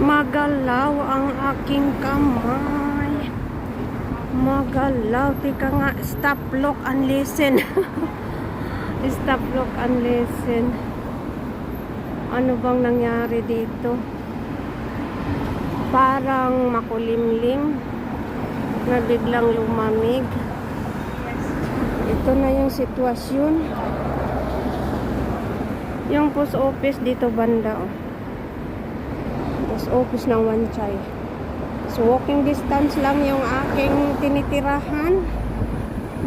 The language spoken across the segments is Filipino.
Magalaw ang aking kamay. Magalaw. Tika nga, stop, look, and listen. Stop, look, and listen. Ano bang nangyari dito? Parang makulimlim na biglang lumamig. Ito na yung sitwasyon. Yung post office dito banda, oh. Post office ng Wanchay. So walking distance lang yung aking tinitirahan.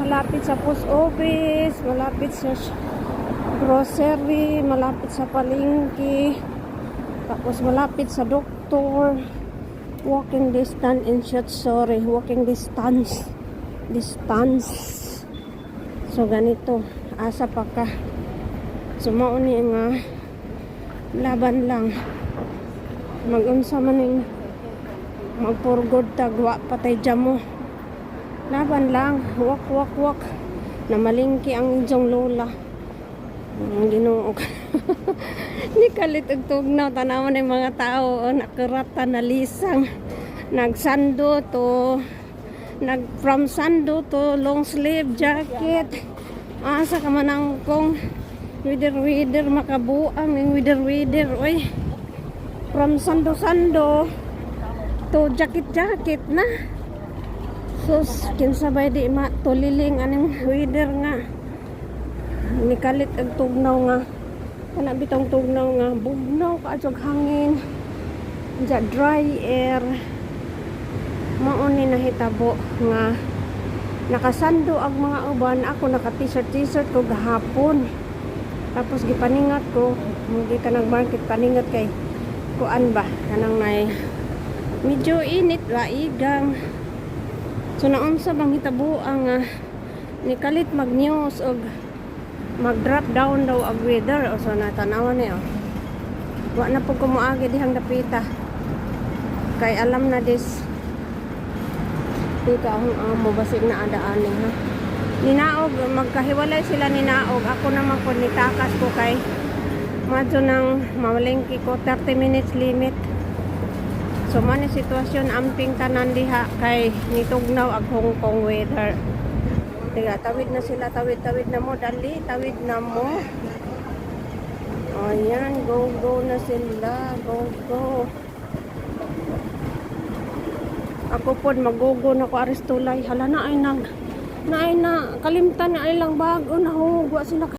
Malapit sa post office, malapit sa grocery, malapit sa palengke, tapos malapit sa doktor. Walking distance in short, sorry, walking distance. So ganito, asa pa ka. Sumauni nga laban lang. Mag-unsa man ning magpurgod tagwa patay jamo. Laban lang, wak. Na malingki ang inyong lola. Ang Ginoo. Ni kalit og tugnaw tanaw ng mga tao, nakarata na lisang. Nagsando to from sando to long sleeve jacket. Asa ka man ang kong wider makabuang ng wider oy. From sando to jacket na. Sus kinsabay di tuliling anong wider nga. Nikalit ang tugnaw nga. Kana bitong tugnaw nga bugnaw kaadtog hangin. Ja dry air. Mauni nahitabo nga nakasando ang mga uban. Ako naka t-shirt ko gahapon. Tapos gipaningat ko, hindi ka nag-market paningat kay kuan ba kanang nay medyo init wa igang. So naunsa bang hitabo ang nikalit mag-news og mag-drop down daw ang weather. O so natanawan niyo. Wa na po kumuagi dihang dapita. Kay alam na this. Tika akong amo basig na adaan ha. Ninaog, magkahiwalay sila ninaog. Ako naman po nitakas ko kay madyo nang mamalengki ko 30 minutes limit. So man yung sitwasyon amping tanan diha kay nitugnaw ag Hong Kong weather. Tiga, tawid na sila, tawid na mo, dali, tawid na mo. Ayan, go na sila, go. Ako po, mag-go na ko aristulay. Hala na ay kalimtan na ay lang bago, nahugwa sila.